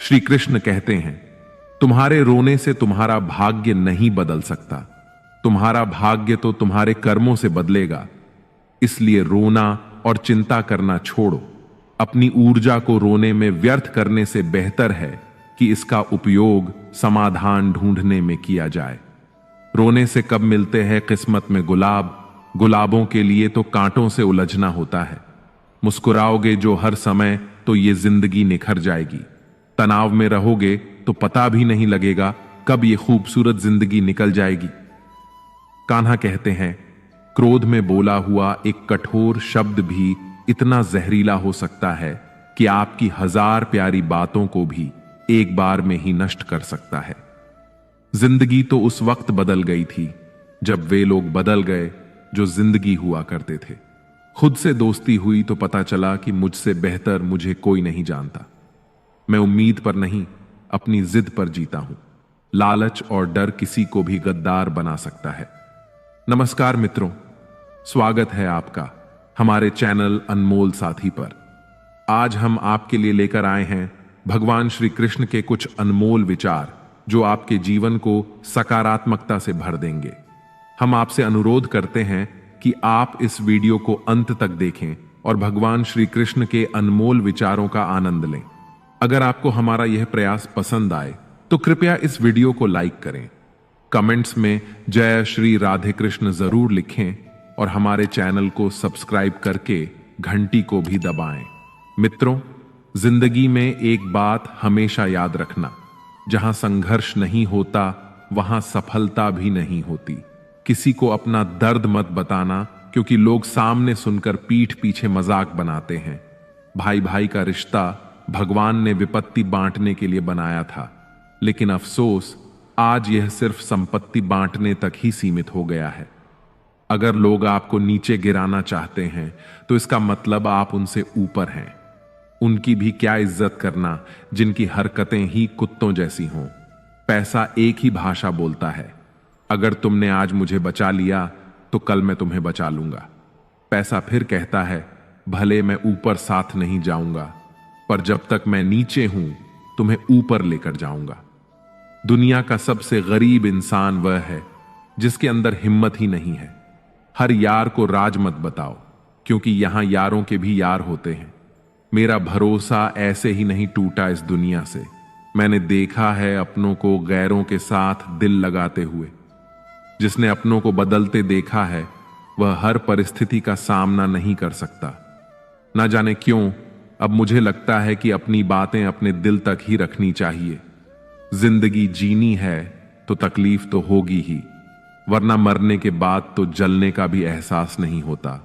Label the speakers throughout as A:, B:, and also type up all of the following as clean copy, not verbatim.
A: श्री कृष्ण कहते हैं, तुम्हारे रोने से तुम्हारा भाग्य नहीं बदल सकता, तुम्हारा भाग्य तो तुम्हारे कर्मों से बदलेगा। इसलिए रोना और चिंता करना छोड़ो। अपनी ऊर्जा को रोने में व्यर्थ करने से बेहतर है कि इसका उपयोग समाधान ढूंढने में किया जाए। रोने से कब मिलते हैं किस्मत में गुलाब, गुलाबों के लिए तो कांटों से उलझना होता है। मुस्कुराओगे जो हर समय तो ये जिंदगी निखर जाएगी। तनाव में रहोगे तो पता भी नहीं लगेगा कब ये खूबसूरत जिंदगी निकल जाएगी। कान्हा कहते हैं, क्रोध में बोला हुआ एक कठोर शब्द भी इतना जहरीला हो सकता है कि आपकी 1000 प्यारी बातों को भी एक बार में ही नष्ट कर सकता है। जिंदगी तो उस वक्त बदल गई थी जब वे लोग बदल गए जो जिंदगी हुआ करते थे। खुद से दोस्ती हुई तो पता चला कि मुझसे बेहतर मुझे कोई नहीं जानता। मैं उम्मीद पर नहीं, अपनी जिद पर जीता हूं। लालच और डर किसी को भी गद्दार बना सकता है। नमस्कार मित्रों, स्वागत है आपका हमारे चैनल अनमोल साथी पर। आज हम आपके लिए लेकर आए हैं भगवान श्री कृष्ण के कुछ अनमोल विचार जो आपके जीवन को सकारात्मकता से भर देंगे। हम आपसे अनुरोध करते हैं कि आप इस वीडियो को अंत तक देखें और भगवान श्री कृष्ण के अनमोल विचारों का आनंद लें। अगर आपको हमारा यह प्रयास पसंद आए तो कृपया इस वीडियो को लाइक करें, कमेंट्स में जय श्री राधे कृष्ण जरूर लिखें और हमारे चैनल को सब्सक्राइब करके घंटी को भी दबाएं। मित्रों, जिंदगी में एक बात हमेशा याद रखना, जहां संघर्ष नहीं होता वहां सफलता भी नहीं होती। किसी को अपना दर्द मत बताना, क्योंकि लोग सामने सुनकर पीठ पीछे मजाक बनाते हैं। भाई भाई का रिश्ता भगवान ने विपत्ति बांटने के लिए बनाया था, लेकिन अफसोस आज यह सिर्फ संपत्ति बांटने तक ही सीमित हो गया है। अगर लोग आपको नीचे गिराना चाहते हैं तो इसका मतलब आप उनसे ऊपर हैं। उनकी भी क्या इज्जत करना जिनकी हरकतें ही कुत्तों जैसी हों। पैसा एक ही भाषा बोलता है। अगर तुमने आज मुझे बचा लिया तो कल मैं तुम्हें बचा लूंगा। पैसा फिर कहता है, भले मैं ऊपर साथ नहीं जाऊंगा, पर जब तक मैं नीचे हूं तुम्हें ऊपर लेकर जाऊंगा। दुनिया का सबसे गरीब इंसान वह है जिसके अंदर हिम्मत ही नहीं है। हर यार को राज मत बताओ, क्योंकि यहां यारों के भी यार होते हैं। मेरा भरोसा ऐसे ही नहीं टूटा इस दुनिया से। मैंने देखा है अपनों को गैरों के साथ दिल लगाते हुए। जिसने अपनों को बदलते देखा है वह हर परिस्थिति का सामना नहीं कर सकता। ना जाने क्यों अब मुझे लगता है कि अपनी बातें अपने दिल तक ही रखनी चाहिए। जिंदगी जीनी है तो तकलीफ तो होगी ही, वरना मरने के बाद तो जलने का भी एहसास नहीं होता।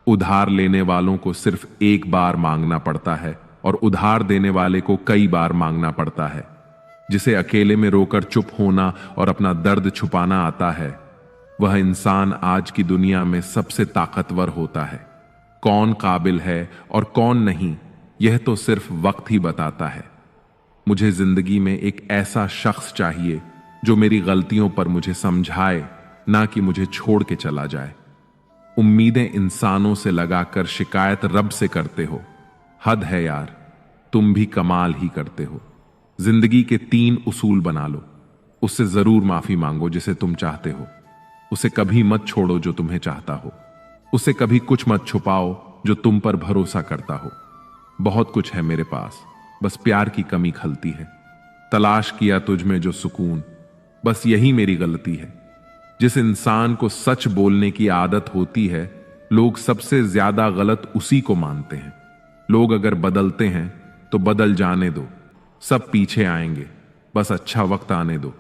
A: उधार लेने वालों को सिर्फ एक बार मांगना पड़ता है और उधार देने वाले को कई बार मांगना पड़ता है। जिसे अकेले में रोकर चुप होना और अपना दर्द छुपाना आता है, वह इंसान आज की दुनिया में सबसे ताकतवर होता है। कौन काबिल है और कौन नहीं, यह तो सिर्फ वक्त ही बताता है। मुझे जिंदगी में एक ऐसा शख्स चाहिए जो मेरी गलतियों पर मुझे समझाए, ना कि मुझे छोड़ के चला जाए। उम्मीदें इंसानों से लगाकर शिकायत रब से करते हो। हद है यार, तुम भी कमाल ही करते हो। जिंदगी के 3 उसूल बना लो। उससे जरूर माफी मांगो जिसे तुम चाहते हो। उसे कभी मत छोड़ो जो तुम्हें चाहता हो। उसे कभी कुछ मत छुपाओ जो तुम पर भरोसा करता हो। बहुत कुछ है मेरे पास, बस प्यार की कमी खलती है। तलाश किया तुझ में जो सुकून, बस यही मेरी गलती है। जिस इंसान को सच बोलने की आदत होती है, लोग सबसे ज्यादा गलत उसी को मानते हैं। लोग अगर बदलते हैं तो बदल जाने दो, सब पीछे आएंगे, बस अच्छा वक्त आने दो।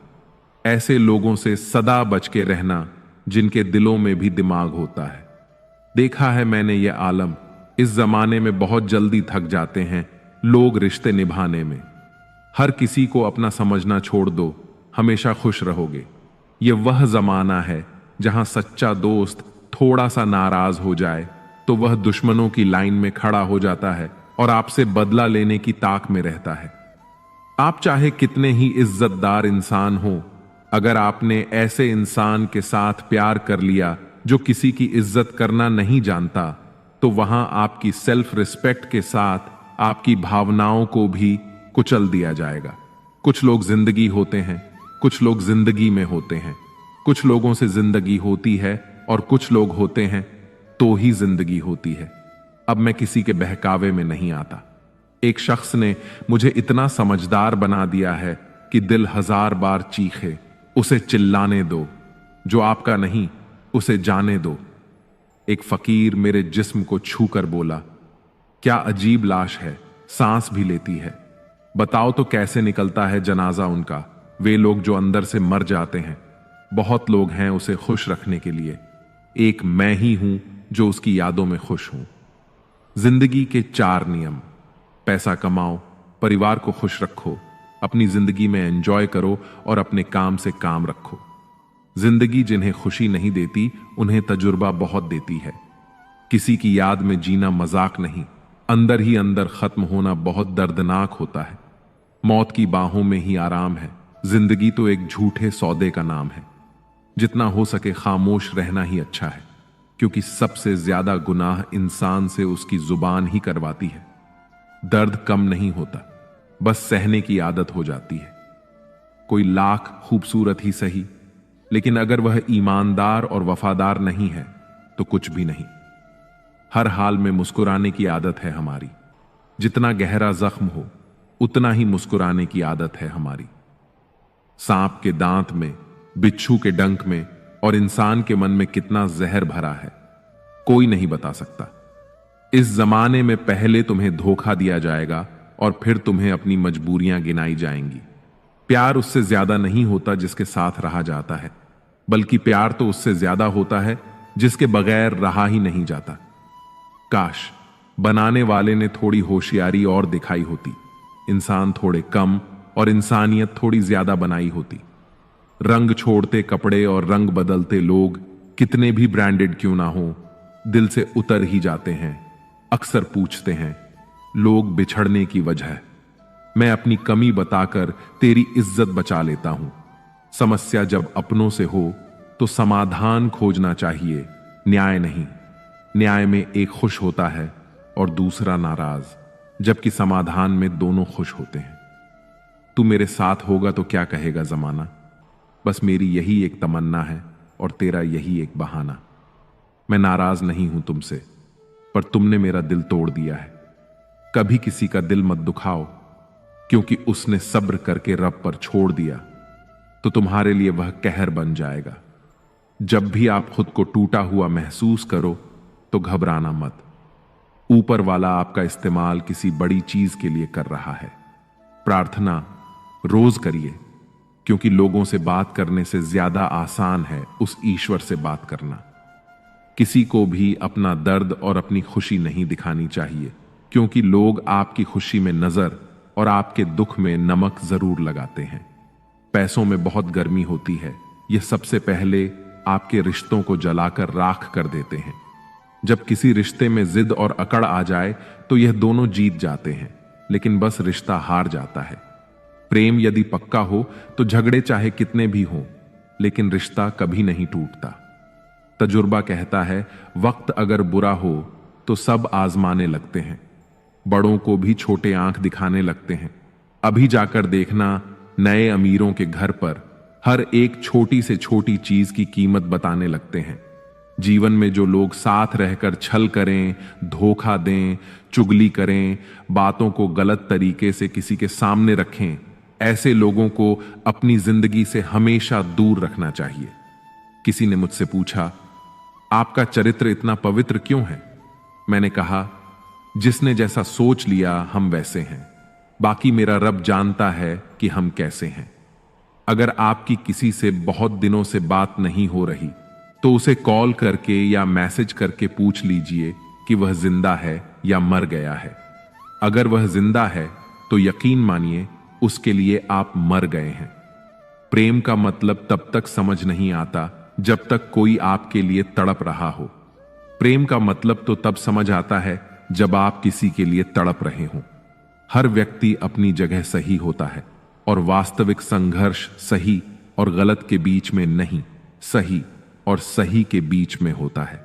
A: ऐसे लोगों से सदा बच के रहना जिनके दिलों में भी दिमाग होता है। देखा है मैंने ये आलम, इस जमाने में बहुत जल्दी थक जाते हैं लोग रिश्ते निभाने में। हर किसी को अपना समझना छोड़ दो, हमेशा खुश रहोगे। ये वह जमाना है जहां सच्चा दोस्त थोड़ा सा नाराज हो जाए तो वह दुश्मनों की लाइन में खड़ा हो जाता है और आपसे बदला लेने की ताक में रहता है। आप चाहे कितने ही इज्जतदार इंसान हो, अगर आपने ऐसे इंसान के साथ प्यार कर लिया जो किसी की इज्जत करना नहीं जानता, तो वहां आपकी सेल्फ रिस्पेक्ट के साथ आपकी भावनाओं को भी कुचल दिया जाएगा। कुछ लोग जिंदगी होते हैं, कुछ लोग जिंदगी में होते हैं। कुछ लोगों से जिंदगी होती है और कुछ लोग होते हैं तो ही जिंदगी होती है। अब मैं किसी के बहकावे में नहीं आता। एक शख्स ने मुझे इतना समझदार बना दिया है कि दिल 1000 बार चीखे, उसे चिल्लाने दो, जो आपका नहीं उसे जाने दो। एक फकीर मेरे जिस्म को छू कर बोला, क्या अजीब लाश है, सांस भी लेती है। बताओ तो कैसे निकलता है जनाजा उनका, वे लोग जो अंदर से मर जाते हैं। बहुत लोग हैं उसे खुश रखने के लिए, एक मैं ही हूं जो उसकी यादों में खुश हूं। जिंदगी के 4 नियम: पैसा कमाओ, परिवार को खुश रखो, अपनी जिंदगी में एंजॉय करो और अपने काम से काम रखो। जिंदगी जिन्हें खुशी नहीं देती उन्हें तजुर्बा बहुत देती है। किसी की याद में जीना मजाक नहीं, अंदर ही अंदर खत्म होना बहुत दर्दनाक होता है। मौत की बाहों में ही आराम है। जिंदगी तो एक झूठे सौदे का नाम है। जितना हो सके खामोश रहना ही अच्छा है, क्योंकि सबसे ज्यादा गुनाह इंसान से उसकी जुबान ही करवाती है। दर्द कम नहीं होता, बस सहने की आदत हो जाती है। कोई लाख खूबसूरत ही सही, लेकिन अगर वह ईमानदार और वफादार नहीं है तो कुछ भी नहीं। हर हाल में मुस्कुराने की आदत है हमारी। जितना गहरा जख्म हो उतना ही मुस्कुराने की आदत है हमारी। सांप के दांत में, बिच्छू के डंक में और इंसान के मन में कितना जहर भरा है, कोई नहीं बता सकता। इस जमाने में पहले तुम्हें धोखा दिया जाएगा और फिर तुम्हें अपनी मजबूरियां गिनाई जाएंगी। प्यार उससे ज्यादा नहीं होता जिसके साथ रहा जाता है, बल्कि प्यार तो उससे ज्यादा होता है जिसके बगैर रहा ही नहीं जाता। काश बनाने वाले ने थोड़ी होशियारी और दिखाई होती, इंसान थोड़े कम और इंसानियत थोड़ी ज्यादा बनाई होती। रंग छोड़ते कपड़े और रंग बदलते लोग कितने भी ब्रांडेड क्यों ना हो, दिल से उतर ही जाते हैं। अक्सर पूछते हैं लोग बिछड़ने की वजह। मैं अपनी कमी बताकर तेरी इज्जत बचा लेता हूं। समस्या जब अपनों से हो तो समाधान खोजना चाहिए, न्याय नहीं। न्याय में एक खुश होता है और दूसरा नाराज, जबकि समाधान में दोनों खुश होते हैं। तू मेरे साथ होगा तो क्या कहेगा जमाना, बस मेरी यही एक तमन्ना है और तेरा यही एक बहाना। मैं नाराज नहीं हूं तुमसे, पर तुमने मेरा दिल तोड़ दिया है। कभी किसी का दिल मत दुखाओ, क्योंकि उसने सब्र करके रब पर छोड़ दिया तो तुम्हारे लिए वह कहर बन जाएगा। जब भी आप खुद को टूटा हुआ महसूस करो तो घबराना मत। ऊपर वाला आपका इस्तेमाल किसी बड़ी चीज के लिए कर रहा है। प्रार्थना रोज करिए, क्योंकि लोगों से बात करने से ज्यादा आसान है उस ईश्वर से बात करना। किसी को भी अपना दर्द और अपनी खुशी नहीं दिखानी चाहिए, क्योंकि लोग आपकी खुशी में नजर और आपके दुख में नमक जरूर लगाते हैं। पैसों में बहुत गर्मी होती है, यह सबसे पहले आपके रिश्तों को जलाकर राख कर देते हैं। जब किसी रिश्ते में जिद और अकड़ आ जाए तो यह दोनों जीत जाते हैं, लेकिन बस रिश्ता हार जाता है। प्रेम यदि पक्का हो तो झगड़े चाहे कितने भी हों, लेकिन रिश्ता कभी नहीं टूटता। तजुर्बा कहता है वक्त अगर बुरा हो तो सब आजमाने लगते हैं, बड़ों को भी छोटे आंख दिखाने लगते हैं। अभी जाकर देखना नए अमीरों के घर पर हर एक छोटी से छोटी चीज की कीमत बताने लगते हैं। जीवन में जो लोग साथ रहकर छल करें, धोखा दें, चुगली करें, बातों को गलत तरीके से किसी के सामने रखें, ऐसे लोगों को अपनी जिंदगी से हमेशा दूर रखना चाहिए। किसी ने मुझसे पूछा, आपका चरित्र इतना पवित्र क्यों है? मैंने कहा, जिसने जैसा सोच लिया हम वैसे हैं, बाकी मेरा रब जानता है कि हम कैसे हैं। अगर आपकी किसी से बहुत दिनों से बात नहीं हो रही तो उसे कॉल करके या मैसेज करके पूछ लीजिए कि वह जिंदा है या मर गया है। अगर वह जिंदा है तो यकीन मानिए उसके लिए आप मर गए हैं। प्रेम का मतलब तब तक समझ नहीं आता जब तक कोई आपके लिए तड़प रहा हो। प्रेम का मतलब तो तब समझ आता है जब आप किसी के लिए तड़प रहे हों। हर व्यक्ति अपनी जगह सही होता है और वास्तविक संघर्ष सही और गलत के बीच में नहीं, सही और सही के बीच में होता है।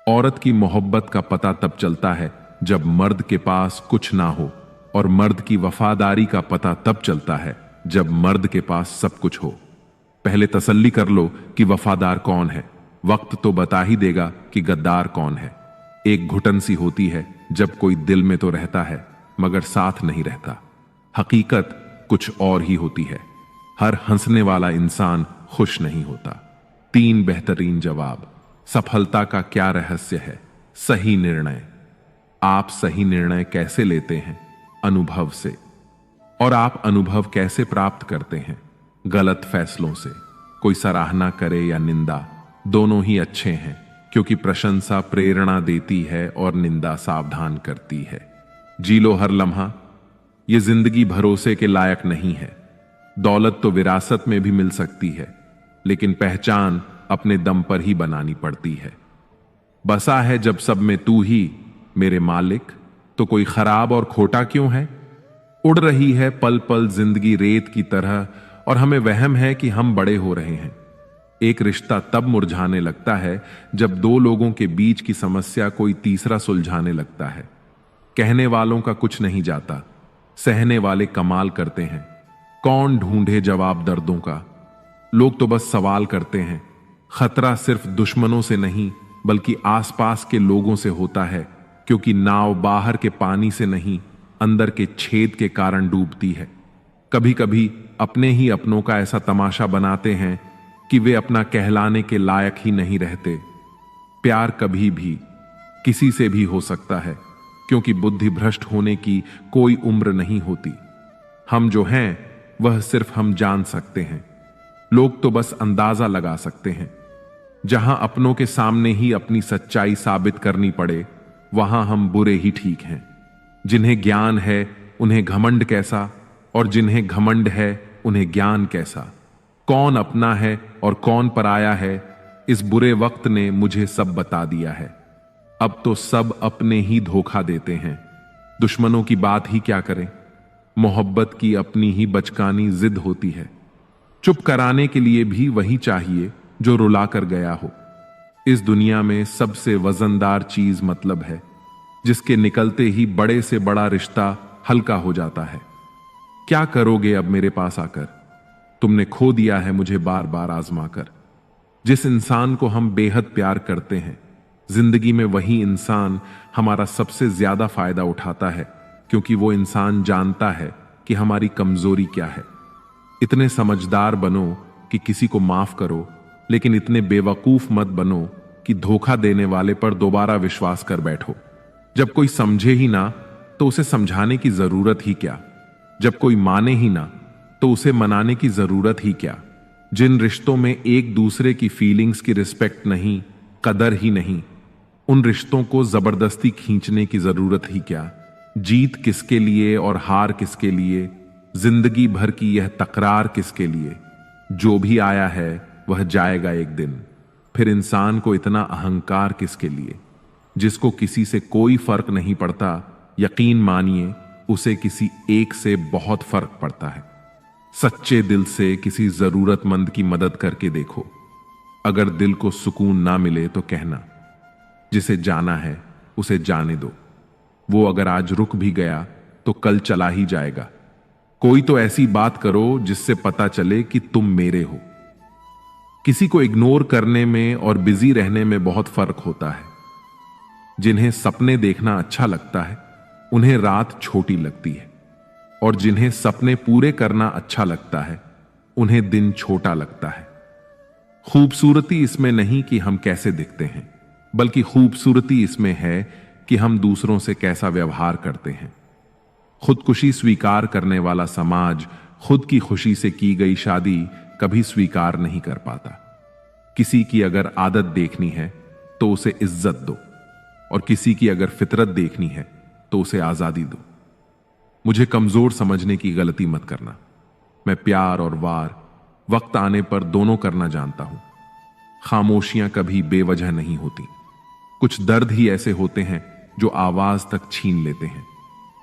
A: औरत की मोहब्बत का पता तब चलता है जब मर्द के पास कुछ ना हो और मर्द की वफादारी का पता तब चलता है जब मर्द के पास सब कुछ हो। पहले तसल्ली कर लो कि वफादार कौन है, वक्त तो बता ही देगा कि गद्दार कौन है। एक घुटन सी होती है जब कोई दिल में तो रहता है मगर साथ नहीं रहता। हकीकत कुछ और ही होती है। हर हंसने वाला इंसान खुश नहीं होता। 3 बेहतरीन जवाब। सफलता का क्या रहस्य है? सही निर्णय। आप सही निर्णय कैसे लेते हैं? अनुभव से। और आप अनुभव कैसे प्राप्त करते हैं? गलत फैसलों से। कोई सराहना करे या निंदा, दोनों ही अच्छे हैं, क्योंकि प्रशंसा प्रेरणा देती है और निंदा सावधान करती है। जी लो हर लम्हा। यह जिंदगी भरोसे के लायक नहीं है। दौलत तो विरासत में भी मिल सकती है, लेकिन पहचान अपने दम पर ही बनानी पड़ती है। बसा है जब सब में तू ही मेरे मालिक, तो कोई खराब और खोटा क्यों है? उड़ रही है पल पल जिंदगी रेत की तरह, और हमें वहम है कि हम बड़े हो रहे हैं। एक रिश्ता तब मुरझाने लगता है जब 2 लोगों के बीच की समस्या कोई तीसरा सुलझाने लगता है। कहने वालों का कुछ नहीं जाता, सहने वाले कमाल करते हैं। कौन ढूंढे जवाब दर्दों का? लोग तो बस सवाल करते हैं। खतरा सिर्फ दुश्मनों से नहीं बल्कि आसपास के लोगों से होता है, क्योंकि नाव बाहर के पानी से नहीं अंदर के छेद के कारण डूबती है। कभी कभी अपने ही अपनों का ऐसा तमाशा बनाते हैं कि वे अपना कहलाने के लायक ही नहीं रहते। प्यार कभी भी किसी से भी हो सकता है, क्योंकि बुद्धि भ्रष्ट होने की कोई उम्र नहीं होती। हम जो हैं वह सिर्फ हम जान सकते हैं, लोग तो बस अंदाजा लगा सकते हैं। जहां अपनों के सामने ही अपनी सच्चाई साबित करनी पड़े, वहां हम बुरे ही ठीक हैं। जिन्हें ज्ञान है उन्हें घमंड कैसा, और जिन्हें घमंड है उन्हें ज्ञान कैसा। कौन अपना है और कौन पराया है, इस बुरे वक्त ने मुझे सब बता दिया है। अब तो सब अपने ही धोखा देते हैं। दुश्मनों की बात ही क्या करें। मोहब्बत की अपनी ही बचकानी जिद होती है। चुप कराने के लिए भी वही चाहिए जो रुला कर गया हो। इस दुनिया में सबसे वजनदार चीज मतलब है, जिसके निकलते ही बड़े से बड़ा रिश्ता हल्का हो जाता है। क्या करोगे अब मेरे पास आकर? तुमने खो दिया है मुझे बार बार आजमा कर। जिस इंसान को हम बेहद प्यार करते हैं, जिंदगी में वही इंसान हमारा सबसे ज्यादा फायदा उठाता है, क्योंकि वो इंसान जानता है कि हमारी कमजोरी क्या है। इतने समझदार बनो कि किसी को माफ करो, लेकिन इतने बेवकूफ मत बनो कि धोखा देने वाले पर दोबारा विश्वास कर बैठो। जब कोई समझे ही ना तो उसे समझाने की जरूरत ही क्या। जब कोई माने ही ना तो उसे मनाने की जरूरत ही क्या। जिन रिश्तों में एक दूसरे की फीलिंग्स की रिस्पेक्ट नहीं, कदर ही नहीं, उन रिश्तों को जबरदस्ती खींचने की जरूरत ही क्या। जीत किसके लिए और हार किसके लिए, जिंदगी भर की यह तकरार किसके लिए। जो भी आया है वह जाएगा एक दिन। फिर इंसान को इतना अहंकार किसके लिए। जिसको किसी से कोई फर्क नहीं पड़ता, यकीन मानिए उसे किसी एक से बहुत फर्क पड़ता है। सच्चे दिल से किसी जरूरतमंद की मदद करके देखो। अगर दिल को सुकून ना मिले तो कहना, जिसे जाना है उसे जाने दो। वो अगर आज रुक भी गया तो कल चला ही जाएगा। कोई तो ऐसी बात करो जिससे पता चले कि तुम मेरे हो। किसी को इग्नोर करने में और बिजी रहने में बहुत फर्क होता है। जिन्हें सपने देखना अच्छा लगता है उन्हें रात छोटी लगती है, और जिन्हें सपने पूरे करना अच्छा लगता है उन्हें दिन छोटा लगता है। खूबसूरती इसमें नहीं कि हम कैसे दिखते हैं, बल्कि खूबसूरती इसमें है कि हम दूसरों से कैसा व्यवहार करते हैं। खुदकुशी स्वीकार करने वाला समाज खुद की खुशी से की गई शादी कभी स्वीकार नहीं कर पाता। किसी की अगर आदत देखनी है तो उसे इज्जत दो, और किसी की अगर फितरत देखनी है तो उसे आजादी दो। मुझे कमजोर समझने की गलती मत करना। मैं प्यार और वार वक्त आने पर दोनों करना जानता हूं। खामोशियां कभी बेवजह नहीं होती। कुछ दर्द ही ऐसे होते हैं जो आवाज तक छीन लेते हैं।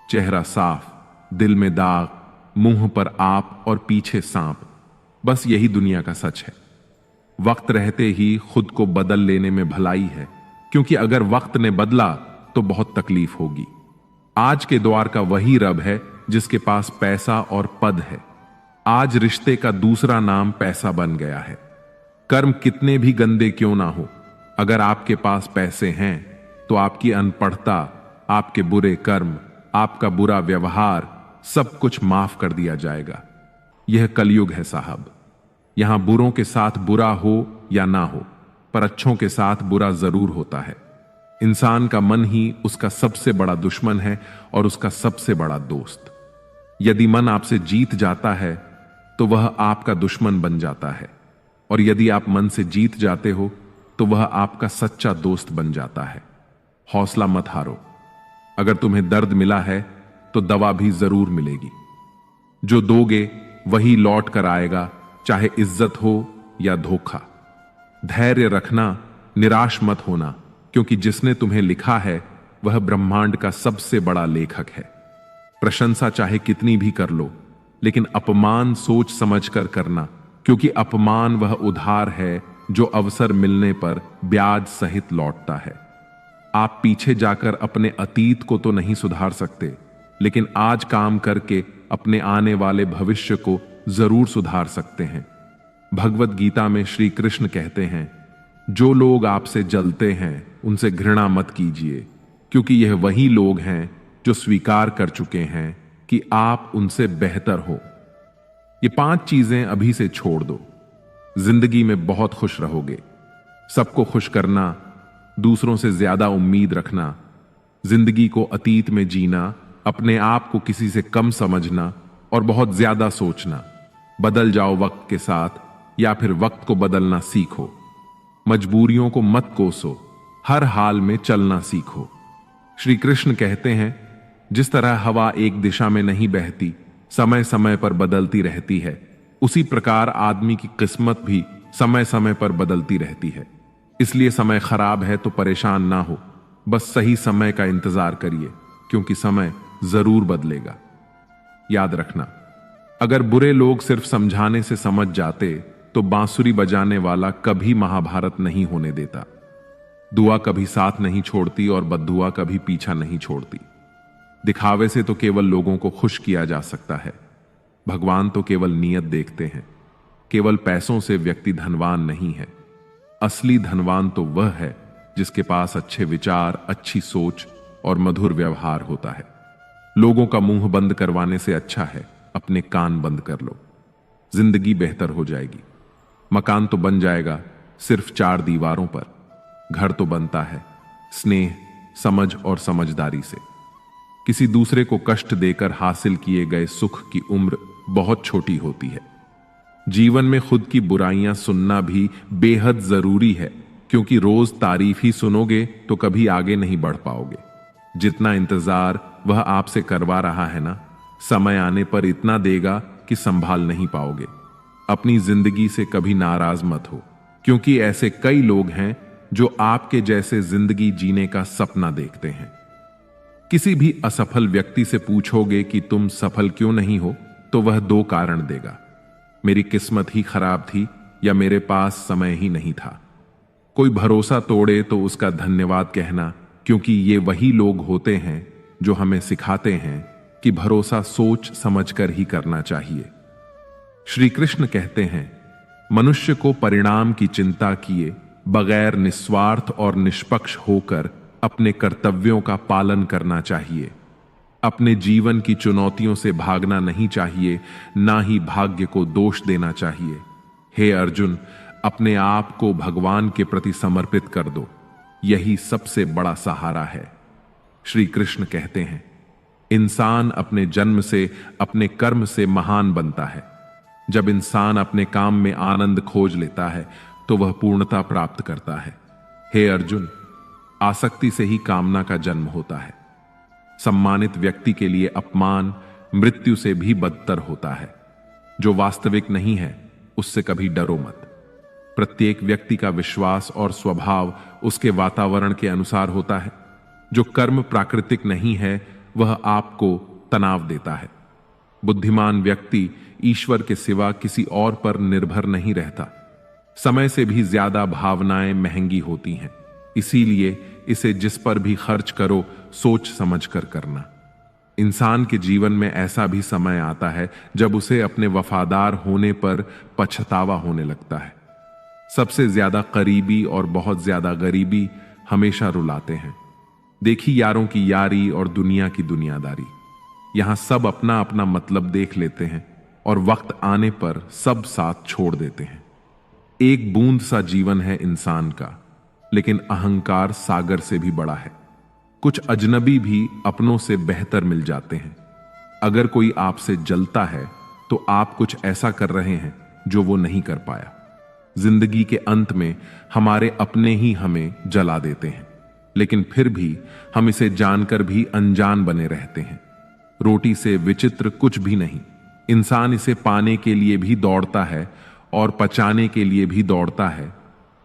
A: चेहरा साफ, दिल में दाग, मुंह पर आप और पीछे सांप, बस यही दुनिया का सच है। वक्त रहते ही खुद को बदल लेने में भलाई है, क्योंकि अगर वक्त ने बदला तो बहुत तकलीफ होगी। आज के द्वार का वही रब है जिसके पास पैसा और पद है। आज रिश्ते का दूसरा नाम पैसा बन गया है। कर्म कितने भी गंदे क्यों ना हो, अगर आपके पास पैसे हैं तो आपकी अनपढ़ता, आपके बुरे कर्म, आपका बुरा व्यवहार सब कुछ माफ कर दिया जाएगा। यह कलयुग है साहब। यहां बुरों के साथ बुरा हो या ना हो, पर अच्छों के साथ बुरा जरूर होता है। इंसान का मन ही उसका सबसे बड़ा दुश्मन है और उसका सबसे बड़ा दोस्त। यदि मन आपसे जीत जाता है तो वह आपका दुश्मन बन जाता है, और यदि आप मन से जीत जाते हो तो वह आपका सच्चा दोस्त बन जाता है। हौसला मत हारो। अगर तुम्हें दर्द मिला है तो दवा भी जरूर मिलेगी। जो दोगे वही लौट कर आएगा, चाहे इज्जत हो या धोखा। धैर्य रखना, निराश मत होना, क्योंकि जिसने तुम्हें लिखा है वह ब्रह्मांड का सबसे बड़ा लेखक है। प्रशंसा चाहे कितनी भी कर लो, लेकिन अपमान सोच समझकर करना, क्योंकि अपमान वह उधार है जो अवसर मिलने पर ब्याज सहित लौटता है। आप पीछे जाकर अपने अतीत को तो नहीं सुधार सकते, लेकिन आज काम करके अपने आने वाले भविष्य को जरूर सुधार सकते हैं। भगवत गीता में श्री कृष्ण कहते हैं, जो लोग आपसे जलते हैं उनसे घृणा मत कीजिए, क्योंकि यह वही लोग हैं जो स्वीकार कर चुके हैं कि आप उनसे बेहतर हो। ये 5 चीजें अभी से छोड़ दो, जिंदगी में बहुत खुश रहोगे। सबको खुश करना, दूसरों से ज्यादा उम्मीद रखना, जिंदगी को अतीत में जीना, अपने आप को किसी से कम समझना और बहुत ज्यादा सोचना। बदल जाओ वक्त के साथ, या फिर वक्त को बदलना सीखो। मजबूरियों को मत कोसो, हर हाल में चलना सीखो। श्री कृष्ण कहते हैं, जिस तरह हवा एक दिशा में नहीं बहती, समय समय पर बदलती रहती है, उसी प्रकार आदमी की किस्मत भी समय समय पर बदलती रहती है। इसलिए समय खराब है तो परेशान ना हो, बस सही समय का इंतजार करिए, क्योंकि समय जरूर बदलेगा। याद रखना, अगर बुरे लोग सिर्फ समझाने से समझ जाते तो बांसुरी बजाने वाला कभी महाभारत नहीं होने देता। दुआ कभी साथ नहीं छोड़ती और बद्दुआ कभी पीछा नहीं छोड़ती। दिखावे से तो केवल लोगों को खुश किया जा सकता है। भगवान तो केवल नीयत देखते हैं। केवल पैसों से व्यक्ति धनवान नहीं है। असली धनवान तो वह है जिसके पास अच्छे विचार, अच्छी सोच और मधुर व्यवहार होता है। लोगों का मुंह बंद करवाने से अच्छा है अपने कान बंद कर लो। जिंदगी बेहतर हो जाएगी। मकान तो बन जाएगा सिर्फ 4 दीवारों पर। घर तो बनता है स्नेह, समझ और समझदारी से। किसी दूसरे को कष्ट देकर हासिल किए गए सुख की उम्र बहुत छोटी होती है। जीवन में खुद की बुराइयां सुनना भी बेहद जरूरी है, क्योंकि रोज तारीफ ही सुनोगे तो कभी आगे नहीं बढ़ पाओगे। जितना इंतजार वह आपसे करवा रहा है ना, समय आने पर इतना देगा कि संभाल नहीं पाओगे। अपनी जिंदगी से कभी नाराज मत हो, क्योंकि ऐसे कई लोग हैं जो आपके जैसे जिंदगी जीने का सपना देखते हैं। किसी भी असफल व्यक्ति से पूछोगे कि तुम सफल क्यों नहीं हो, तो वह 2 कारण देगा, मेरी किस्मत ही खराब थी या मेरे पास समय ही नहीं था। कोई भरोसा तोड़े तो उसका धन्यवाद कहना, क्योंकि ये वही लोग होते हैं जो हमें सिखाते हैं कि भरोसा सोच समझकर ही करना चाहिए। श्री कृष्ण कहते हैं, मनुष्य को परिणाम की चिंता किए बगैर निस्वार्थ और निष्पक्ष होकर अपने कर्तव्यों का पालन करना चाहिए। अपने जीवन की चुनौतियों से भागना नहीं चाहिए, ना ही भाग्य को दोष देना चाहिए। हे अर्जुन, अपने आप को भगवान के प्रति समर्पित कर दो, यही सबसे बड़ा सहारा है। श्री कृष्ण कहते हैं, इंसान अपने जन्म से, अपने कर्म से महान बनता है। जब इंसान अपने काम में आनंद खोज लेता है तो वह पूर्णता प्राप्त करता है। हे अर्जुन, आसक्ति से ही कामना का जन्म होता है। सम्मानित व्यक्ति के लिए अपमान मृत्यु से भी बदतर होता है। जो वास्तविक नहीं है उससे कभी डरो मत। प्रत्येक व्यक्ति का विश्वास और स्वभाव उसके वातावरण के अनुसार होता है। जो कर्म प्राकृतिक नहीं है वह आपको तनाव देता है। बुद्धिमान व्यक्ति ईश्वर के सिवा किसी और पर निर्भर नहीं रहता। समय से भी ज्यादा भावनाएं महंगी होती हैं, इसीलिए इसे जिस पर भी खर्च करो सोच समझ कर करना। इंसान के जीवन में ऐसा भी समय आता है जब उसे अपने वफादार होने पर पछतावा होने लगता है। सबसे ज्यादा करीबी और बहुत ज्यादा गरीबी हमेशा रुलाते हैं। देखी यारों की यारी और दुनिया की दुनियादारी। यहां सब अपना अपना मतलब देख लेते हैं और वक्त आने पर सब साथ छोड़ देते हैं। एक बूंद सा जीवन है इंसान का, लेकिन अहंकार सागर से भी बड़ा है। कुछ अजनबी भी अपनों से बेहतर मिल जाते हैं। अगर कोई आपसे जलता है तो आप कुछ ऐसा कर रहे हैं जो वो नहीं कर पाया। जिंदगी के अंत में हमारे अपने ही हमें जला देते हैं, लेकिन फिर भी हम इसे जानकर भी अनजान बने रहते हैं। रोटी से विचित्र कुछ भी नहीं। इंसान इसे पाने के लिए भी दौड़ता है और पचाने के लिए भी दौड़ता है।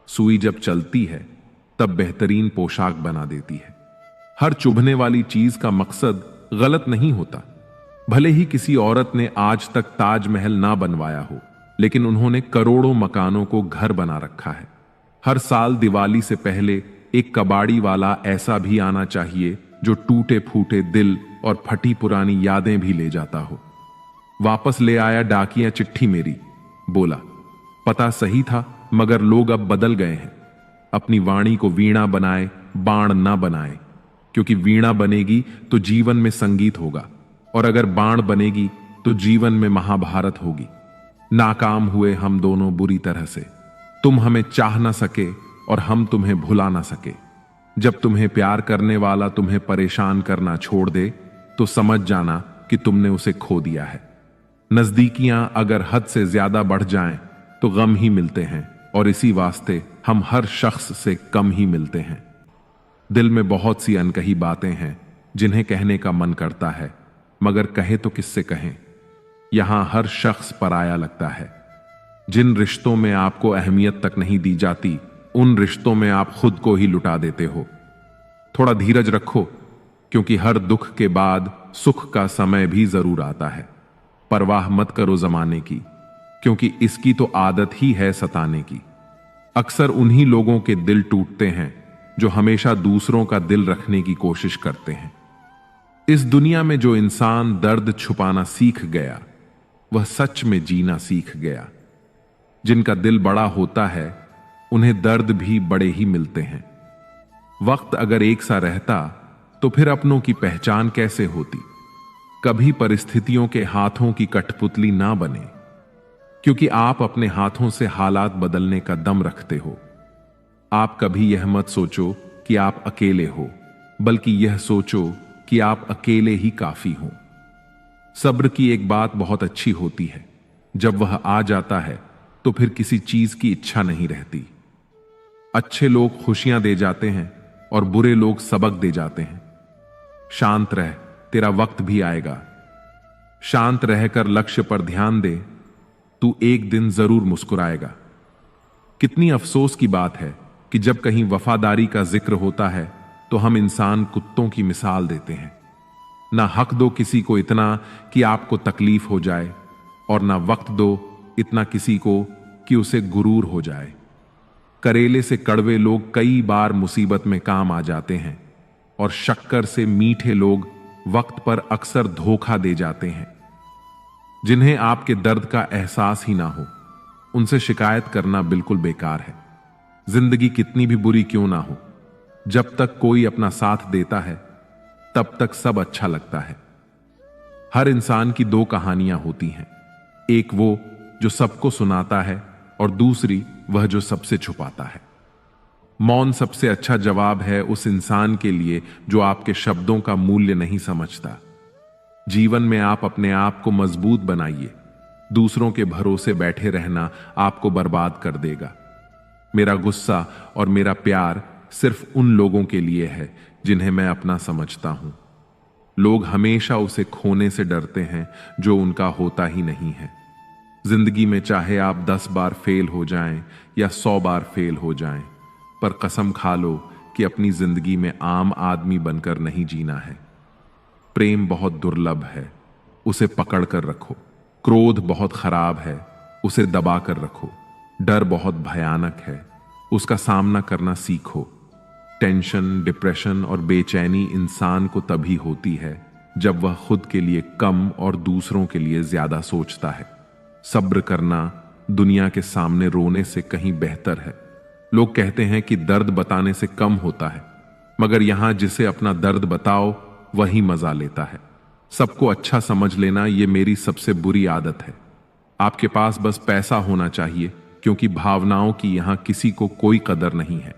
A: सुई जब चलती है तब बेहतरीन पोशाक बना देती है। हर चुभने वाली चीज का मकसद गलत नहीं होता। भले ही किसी औरत ने आज तक ताजमहल ना बनवाया हो, लेकिन उन्होंने करोड़ों मकानों को घर बना रखा है। हर साल दिवाली से पहले एक कबाड़ी वाला ऐसा भी आना चाहिए जो टूटे फूटे दिल और फटी पुरानी यादें भी ले जाता हो। वापस ले आया डाकिया चिट्ठी मेरी, बोला पता सही था मगर लोग अब बदल गए हैं। अपनी वाणी को वीणा बनाए, बाण ना बनाए, क्योंकि वीणा बनेगी तो जीवन में संगीत होगा, और अगर बाण बनेगी तो जीवन में महाभारत होगी। नाकाम हुए हम दोनों बुरी तरह से। तुम हमें चाह ना सके और हम तुम्हें भुला ना सके। जब तुम्हें प्यार करने वाला तुम्हें परेशान करना छोड़ दे तो समझ जाना कि तुमने उसे खो दिया है। नजदीकियां अगर हद से ज्यादा बढ़ जाएं तो गम ही मिलते हैं, और इसी वास्ते हम हर शख्स से कम ही मिलते हैं। दिल में बहुत सी अनकही बातें हैं जिन्हें कहने का मन करता है, मगर कहे तो किससे कहें। यहां हर शख्स पराया लगता है। जिन रिश्तों में आपको अहमियत तक नहीं दी जाती, उन रिश्तों में आप खुद को ही लुटा देते हो। थोड़ा धीरज रखो, क्योंकि हर दुख के बाद सुख का समय भी जरूर आता है। परवाह मत करो जमाने की, क्योंकि इसकी तो आदत ही है सताने की। अक्सर उन्हीं लोगों के दिल टूटते हैं जो हमेशा दूसरों का दिल रखने की कोशिश करते हैं। इस दुनिया में जो इंसान दर्द छुपाना सीख गया, वह सच में जीना सीख गया। जिनका दिल बड़ा होता है, उन्हें दर्द भी बड़े ही मिलते हैं। वक्त अगर एक सा रहता तो फिर अपनों की पहचान कैसे होती। कभी परिस्थितियों के हाथों की कठपुतली ना बने, क्योंकि आप अपने हाथों से हालात बदलने का दम रखते हो। आप कभी यह मत सोचो कि आप अकेले हो, बल्कि यह सोचो कि आप अकेले ही काफी हो। सब्र की एक बात बहुत अच्छी होती है, जब वह आ जाता है तो फिर किसी चीज की इच्छा नहीं रहती। अच्छे लोग खुशियां दे जाते हैं और बुरे लोग सबक दे जाते हैं। शांत रह, तेरा वक्त भी आएगा। शांत रहकर लक्ष्य पर ध्यान दे, तू एक दिन जरूर मुस्कुराएगा। कितनी अफसोस की बात है कि जब कहीं वफादारी का जिक्र होता है तो हम इंसान कुत्तों की मिसाल देते हैं। ना हक दो किसी को इतना कि आपको तकलीफ हो जाए, और ना वक्त दो इतना किसी को कि उसे गुरूर हो जाए। करेले से कड़वे लोग कई बार मुसीबत में काम आ जाते हैं, और शक्कर से मीठे लोग वक्त पर अक्सर धोखा दे जाते हैं। जिन्हें आपके दर्द का एहसास ही ना हो, उनसे शिकायत करना बिल्कुल बेकार है। जिंदगी कितनी भी बुरी क्यों ना हो, जब तक कोई अपना साथ देता है तब तक सब अच्छा लगता है। हर इंसान की दो कहानियां होती हैं, एक वो जो सबको सुनाता है और दूसरी वह जो सबसे छुपाता है। मौन सबसे अच्छा जवाब है उस इंसान के लिए जो आपके शब्दों का मूल्य नहीं समझता। जीवन में आप अपने आप को मजबूत बनाइए। दूसरों के भरोसे बैठे रहना आपको बर्बाद कर देगा। मेरा गुस्सा और मेरा प्यार सिर्फ उन लोगों के लिए है जिन्हें मैं अपना समझता हूं। लोग हमेशा उसे खोने से डरते हैं जो उनका होता ही नहीं है। जिंदगी में चाहे आप 10 बार फेल हो जाएं या 100 बार फेल हो जाएं, पर कसम खा लो कि अपनी जिंदगी में आम आदमी बनकर नहीं जीना है। प्रेम बहुत दुर्लभ है, उसे पकड़ कर रखो। क्रोध बहुत खराब है, उसे दबा कर रखो। डर बहुत भयानक है, उसका सामना करना सीखो। टेंशन, डिप्रेशन और बेचैनी इंसान को तभी होती है जब वह खुद के लिए कम और दूसरों के लिए ज्यादा सोचता है। सब्र करना दुनिया के सामने रोने से कहीं बेहतर है। लोग कहते हैं कि दर्द बताने से कम होता है, मगर यहां जिसे अपना दर्द बताओ वही मजा लेता है। सबको अच्छा समझ लेना यह मेरी सबसे बुरी आदत है। आपके पास बस पैसा होना चाहिए, क्योंकि भावनाओं की यहां किसी को कोई कदर नहीं है।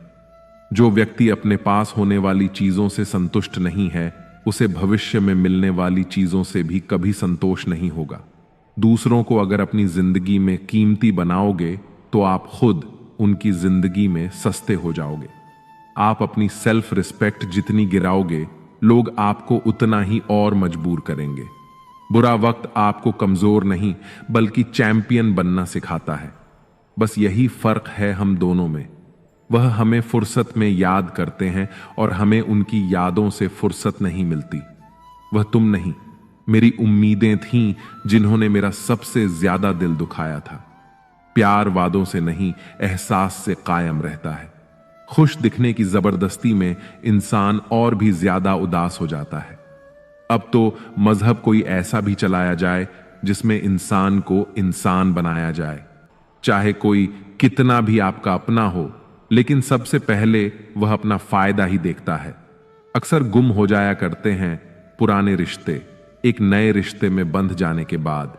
A: जो व्यक्ति अपने पास होने वाली चीजों से संतुष्ट नहीं है, उसे भविष्य में मिलने वाली चीजों से भी कभी संतोष नहीं होगा। दूसरों को अगर अपनी जिंदगी में कीमती बनाओगे तो आप खुद उनकी जिंदगी में सस्ते हो जाओगे। आप अपनी सेल्फ रिस्पेक्ट जितनी गिराओगे, लोग आपको उतना ही और मजबूर करेंगे। बुरा वक्त आपको कमजोर नहीं बल्कि चैंपियन बनना सिखाता है। बस यही फर्क है हम दोनों में। वह हमें फुर्सत में याद करते हैं और हमें उनकी यादों से फुर्सत नहीं मिलती। वह तुम नहीं, मेरी उम्मीदें थीं जिन्होंने मेरा सबसे ज्यादा दिल दुखाया था। प्यार वादों से नहीं, एहसास से कायम रहता है। खुश दिखने की जबरदस्ती में इंसान और भी ज्यादा उदास हो जाता है। अब तो मजहब कोई ऐसा भी चलाया जाए जिसमें इंसान को इंसान बनाया जाए। चाहे कोई कितना भी आपका अपना हो, लेकिन सबसे पहले वह अपना फायदा ही देखता है। अक्सर गुम हो जाया करते हैं पुराने रिश्ते एक नए रिश्ते में बंध जाने के बाद।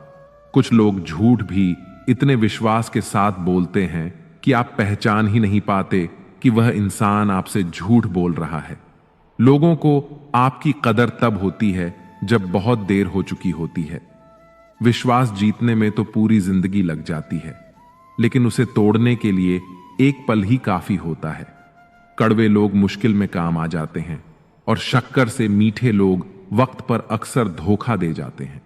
A: कुछ लोग झूठ भी इतने विश्वास के साथ बोलते हैं कि आप पहचान ही नहीं पाते कि वह इंसान आपसे झूठ बोल रहा है। लोगों को आपकी कदर तब होती है जब बहुत देर हो चुकी होती है। विश्वास जीतने में तो पूरी जिंदगी लग जाती है, लेकिन उसे तोड़ने के लिए एक पल ही काफी होता है। कड़वे लोग मुश्किल में काम आ जाते हैं और शक्कर से मीठे लोग वक्त पर अक्सर धोखा दे जाते हैं।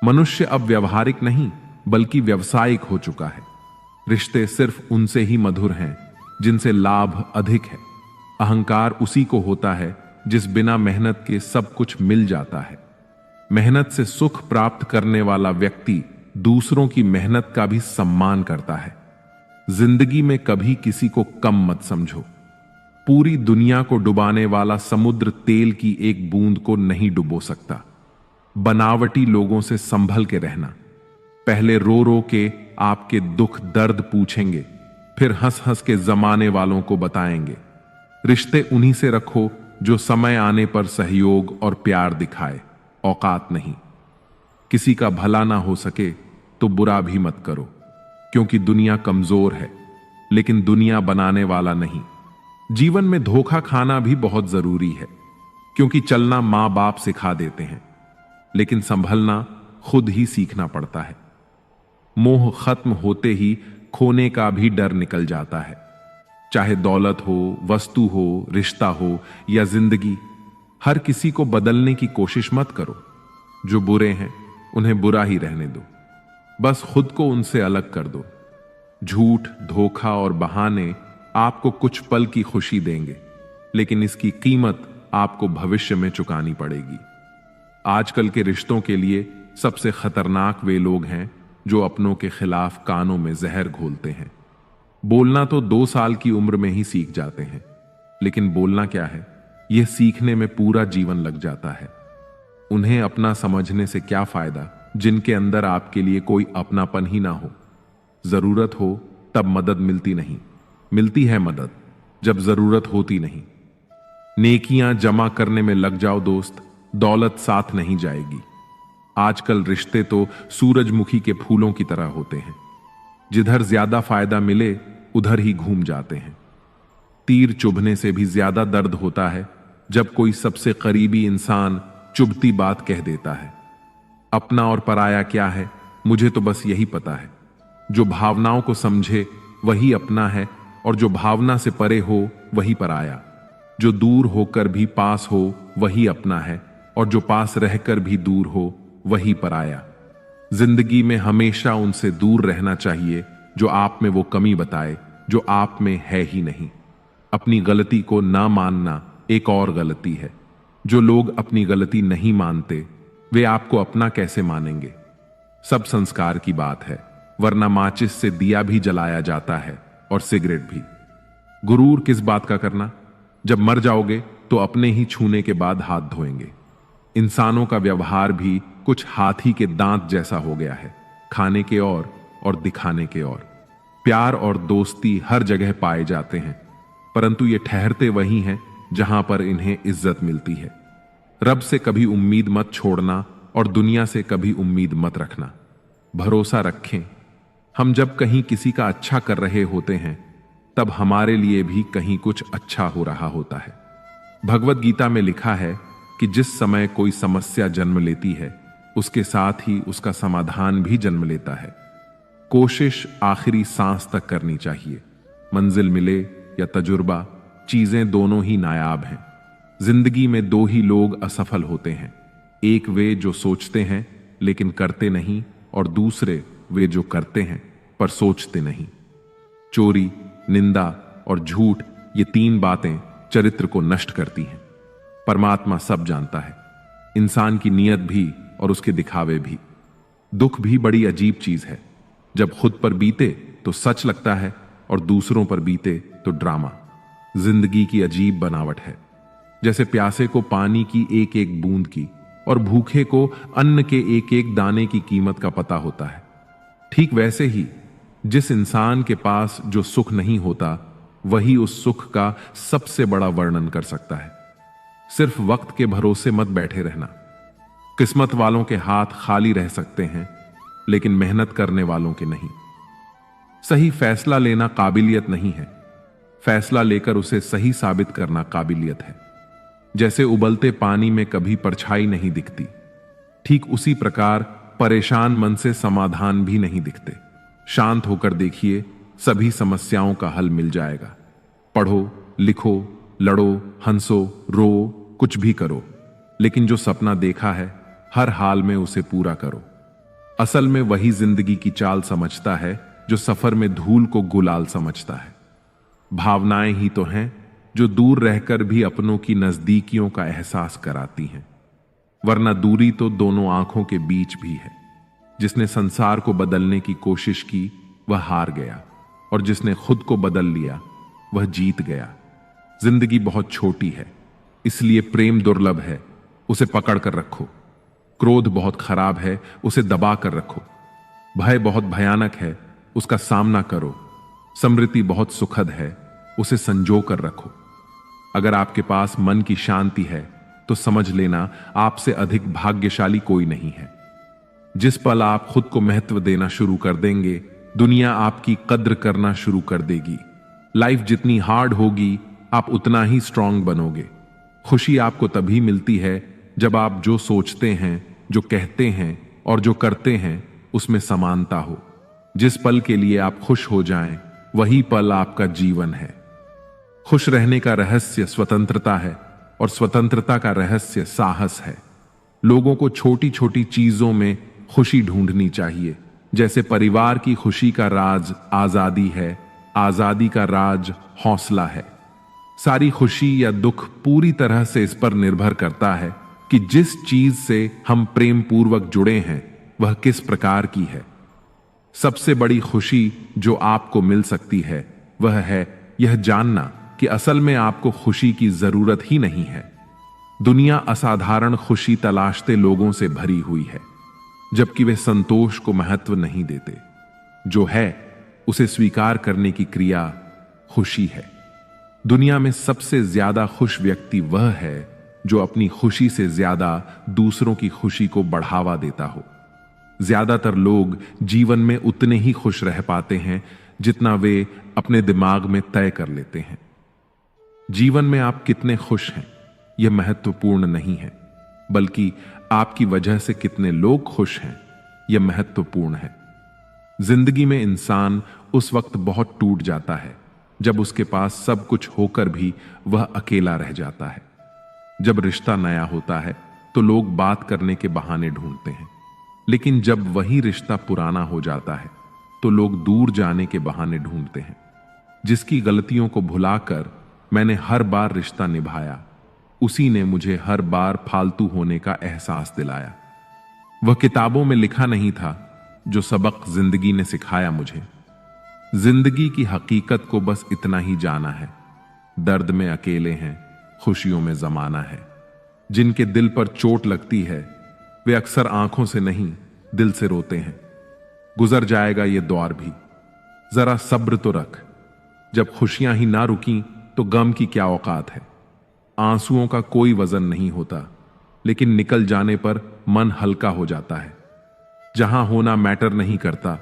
A: मनुष्य अब व्यवहारिक नहीं बल्कि व्यावसायिक हो चुका है। रिश्ते सिर्फ उनसे ही मधुर हैं जिनसे लाभ अधिक है। अहंकार उसी को होता है जिस बिना मेहनत के सब कुछ मिल जाता है। मेहनत से सुख प्राप्त करने वाला व्यक्ति दूसरों की मेहनत का भी सम्मान करता है। जिंदगी में कभी किसी को कम मत समझो। पूरी दुनिया को डुबाने वाला समुद्र तेल की एक बूंद को नहीं डुबो सकता। बनावटी लोगों से संभल के रहना। पहले रो रो के आपके दुख दर्द पूछेंगे, फिर हंस हंस के जमाने वालों को बताएंगे। रिश्ते उन्हीं से रखो जो समय आने पर सहयोग और प्यार दिखाए, औकात नहीं। किसी का भला ना हो सके तो बुरा भी मत करो, क्योंकि दुनिया कमजोर है, लेकिन दुनिया बनाने वाला नहीं। जीवन में धोखा खाना भी बहुत जरूरी है, क्योंकि चलना मां बाप सिखा देते हैं, लेकिन संभलना खुद ही सीखना पड़ता है। मोह खत्म होते ही खोने का भी डर निकल जाता है। चाहे दौलत हो, वस्तु हो, रिश्ता हो या जिंदगी, हर किसी को बदलने की कोशिश मत करो। जो बुरे हैं उन्हें बुरा ही रहने दो, बस खुद को उनसे अलग कर दो। झूठ, धोखा और बहाने आपको कुछ पल की खुशी देंगे, लेकिन इसकी कीमत आपको भविष्य में चुकानी पड़ेगी। आजकल के रिश्तों के लिए सबसे खतरनाक वे लोग हैं जो अपनों के खिलाफ कानों में जहर घोलते हैं। बोलना तो 2 साल की उम्र में ही सीख जाते हैं, लेकिन बोलना क्या है, यह सीखने में पूरा जीवन लग जाता है। उन्हें अपना समझने से क्या फायदा जिनके अंदर आपके लिए कोई अपनापन ही ना हो। जरूरत हो तब मदद मिलती नहीं, मिलती है मदद जब जरूरत होती नहीं। नेकियां जमा करने में लग जाओ दोस्त, दौलत साथ नहीं जाएगी। आजकल रिश्ते तो सूरजमुखी के फूलों की तरह होते हैं, जिधर ज्यादा फायदा मिले उधर ही घूम जाते हैं। तीर चुभने से भी ज्यादा दर्द होता है जब कोई सबसे करीबी इंसान चुभती बात कह देता है। अपना और पराया क्या है, मुझे तो बस यही पता है। जो भावनाओं को समझे वही अपना है, और जो भावना से परे हो वही पराया। जो दूर होकर भी पास हो वही अपना है, और जो पास रहकर भी दूर हो वही पराया। जिंदगी में हमेशा उनसे दूर रहना चाहिए जो आप में वो कमी बताए जो आप में है ही नहीं। अपनी गलती को ना मानना एक और गलती है। जो लोग अपनी गलती नहीं मानते वे आपको अपना कैसे मानेंगे। सब संस्कार की बात है, वरना माचिस से दिया भी जलाया जाता है और सिगरेट भी। गुरूर किस बात का करना, जब मर जाओगे तो अपने ही छूने के बाद हाथ धोएंगे। इंसानों का व्यवहार भी कुछ हाथी के दांत जैसा हो गया है, खाने के और दिखाने के और। प्यार और दोस्ती हर जगह पाए जाते हैं, परंतु ये ठहरते वहीं हैं जहां पर इन्हें इज्जत मिलती है। रब से कभी उम्मीद मत छोड़ना और दुनिया से कभी उम्मीद मत रखना। भरोसा रखें, हम जब कहीं किसी का अच्छा कर रहे होते हैं तब हमारे लिए भी कहीं कुछ अच्छा हो रहा होता है। भगवत गीता में लिखा है कि जिस समय कोई समस्या जन्म लेती है उसके साथ ही उसका समाधान भी जन्म लेता है। कोशिश आखिरी सांस तक करनी चाहिए। मंजिल मिले या तजुर्बा, चीजें दोनों ही नायाब हैं। जिंदगी में दो ही लोग असफल होते हैं, एक वे जो सोचते हैं लेकिन करते नहीं, और दूसरे वे जो करते हैं पर सोचते नहीं। चोरी, निंदा और झूठ, ये तीन बातें चरित्र को नष्ट करती हैं। परमात्मा सब जानता है, इंसान की नीयत भी और उसके दिखावे भी। दुख भी बड़ी अजीब चीज है, जब खुद पर बीते तो सच लगता है और दूसरों पर बीते तो ड्रामा। जिंदगी की अजीब बनावट है, जैसे प्यासे को पानी की एक एक बूंद की और भूखे को अन्न के एक एक दाने की कीमत का पता होता है। ठीक वैसे ही जिस इंसान के पास जो सुख नहीं होता वही उस सुख का सबसे बड़ा वर्णन कर सकता है। सिर्फ वक्त के भरोसे मत बैठे रहना। किस्मत वालों के हाथ खाली रह सकते हैं, लेकिन मेहनत करने वालों के नहीं। सही फैसला लेना काबिलियत नहीं है, फैसला लेकर उसे सही साबित करना काबिलियत है। जैसे उबलते पानी में कभी परछाई नहीं दिखती, ठीक उसी प्रकार परेशान मन से समाधान भी नहीं दिखते। शांत होकर देखिए, सभी समस्याओं का हल मिल जाएगा। पढ़ो, लिखो, लड़ो, हंसो, रो, कुछ भी करो, लेकिन जो सपना देखा है हर हाल में उसे पूरा करो। असल में वही जिंदगी की चाल समझता है जो सफर में धूल को गुलाल समझता है। भावनाएं ही तो हैं जो दूर रहकर भी अपनों की नजदीकियों का एहसास कराती हैं, वरना दूरी तो दोनों आंखों के बीच भी है। जिसने संसार को बदलने की कोशिश की वह हार गया, और जिसने खुद को बदल लिया वह जीत गया। जिंदगी बहुत छोटी है, इसलिए प्रेम दुर्लभ है, उसे पकड़ कर रखो। क्रोध बहुत खराब है, उसे दबा कर रखो। भय बहुत भयानक है, उसका सामना करो। समृद्धि बहुत सुखद है, उसे संजो कर रखो। अगर आपके पास मन की शांति है तो समझ लेना आपसे अधिक भाग्यशाली कोई नहीं है। जिस पल आप खुद को महत्व देना शुरू कर देंगे, दुनिया आपकी कद्र करना शुरू कर देगी। लाइफ जितनी हार्ड होगी आप उतना ही स्ट्रांग बनोगे। खुशी आपको तभी मिलती है जब आप जो सोचते हैं, जो कहते हैं और जो करते हैं उसमें समानता हो। जिस पल के लिए आप खुश हो जाएं, वही पल आपका जीवन है। खुश रहने का रहस्य स्वतंत्रता है, और स्वतंत्रता का रहस्य साहस है। लोगों को छोटी छोटी चीजों में खुशी ढूंढनी चाहिए। जैसे परिवार की खुशी का राज आजादी है, आजादी का राज हौसला है। सारी खुशी या दुख पूरी तरह से इस पर निर्भर करता है कि जिस चीज से हम प्रेम पूर्वक जुड़े हैं वह किस प्रकार की है। सबसे बड़ी खुशी जो आपको मिल सकती है वह है यह जानना कि असल में आपको खुशी की जरूरत ही नहीं है। दुनिया असाधारण खुशी तलाशते लोगों से भरी हुई है, जबकि वे संतोष को महत्व नहीं देते। जो है उसे स्वीकार करने की क्रिया खुशी है। दुनिया में सबसे ज्यादा खुश व्यक्ति वह है जो अपनी खुशी से ज्यादा दूसरों की खुशी को बढ़ावा देता हो। ज्यादातर लोग जीवन में उतने ही खुश रह पाते हैं जितना वे अपने दिमाग में तय कर लेते हैं। जीवन में आप कितने खुश हैं यह महत्वपूर्ण नहीं है, बल्कि आपकी वजह से कितने लोग खुश हैं यह महत्वपूर्ण है। जिंदगी में इंसान उस वक्त बहुत टूट जाता है जब उसके पास सब कुछ होकर भी वह अकेला रह जाता है। जब रिश्ता नया होता है तो लोग बात करने के बहाने ढूंढते हैं, लेकिन जब वही रिश्ता पुराना हो जाता है तो लोग दूर जाने के बहाने ढूंढते हैं। जिसकी गलतियों को भुलाकर मैंने हर बार रिश्ता निभाया, उसी ने मुझे हर बार फालतू होने का एहसास दिलाया। वह किताबों में लिखा नहीं था जो सबक जिंदगी ने सिखाया मुझे। जिंदगी की हकीकत को बस इतना ही जाना है, दर्द में अकेले हैं, खुशियों में जमाना है। जिनके दिल पर चोट लगती है वे अक्सर आंखों से नहीं दिल से रोते हैं। गुजर जाएगा ये दौर भी, जरा सब्र तो रख। जब खुशियां ही ना रुकी तो गम की क्या औकात है। आंसुओं का कोई वजन नहीं होता, लेकिन निकल जाने पर मन हल्का हो जाता है। जहां होना मैटर नहीं करता,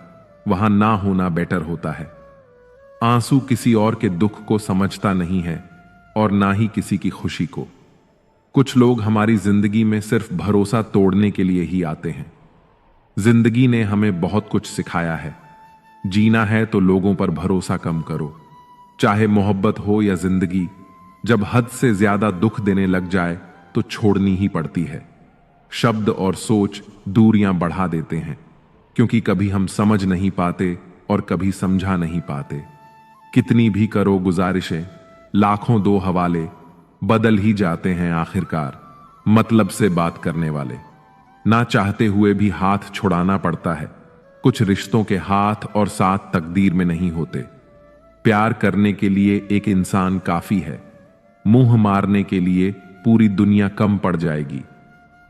A: वहां ना होना बेटर होता है। आंसू किसी और के दुख को समझता नहीं है और ना ही किसी की खुशी को। कुछ लोग हमारी जिंदगी में सिर्फ भरोसा तोड़ने के लिए ही आते हैं। जिंदगी ने हमें बहुत कुछ सिखाया है। जीना है तो लोगों पर भरोसा कम करो, चाहे मोहब्बत हो या जिंदगी। जब हद से ज्यादा दुख देने लग जाए तो छोड़नी ही पड़ती है। शब्द और सोच दूरियां बढ़ा देते हैं, क्योंकि कभी हम समझ नहीं पाते और कभी समझा नहीं पाते। कितनी भी करो गुजारिशें, लाखों दो हवाले, बदल ही जाते हैं आखिरकार मतलब से बात करने वाले। ना चाहते हुए भी हाथ छुड़ाना पड़ता है। कुछ रिश्तों के हाथ और साथ तकदीर में नहीं होते। प्यार करने के लिए एक इंसान काफी है, मुंह मारने के लिए पूरी दुनिया कम पड़ जाएगी।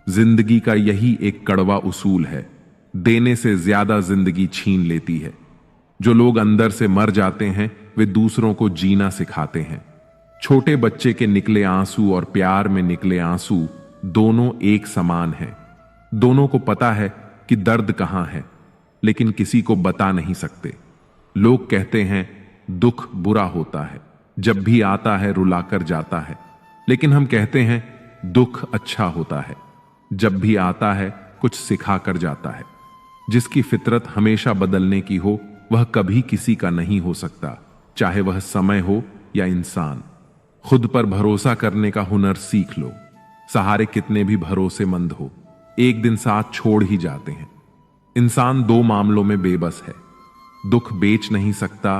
A: जिंदगी का यही एक कड़वा उसूल है, देने से ज्यादा जिंदगी छीन लेती है। जो लोग अंदर से मर जाते हैं वे दूसरों को जीना सिखाते हैं। छोटे बच्चे के निकले आंसू और प्यार में निकले आंसू दोनों एक समान हैं। दोनों को पता है कि दर्द कहां है, लेकिन किसी को बता नहीं सकते। लोग कहते हैं दुख बुरा होता है, जब भी आता है रुलाकर जाता है। लेकिन हम कहते हैं दुख अच्छा होता है, जब भी आता है कुछ सिखा कर जाता है। जिसकी फितरत हमेशा बदलने की हो वह कभी किसी का नहीं हो सकता, चाहे वह समय हो या इंसान। खुद पर भरोसा करने का हुनर सीख लो। सहारे कितने भी भरोसेमंद हो, एक दिन साथ छोड़ ही जाते हैं। इंसान दो मामलों में बेबस है, दुख बेच नहीं सकता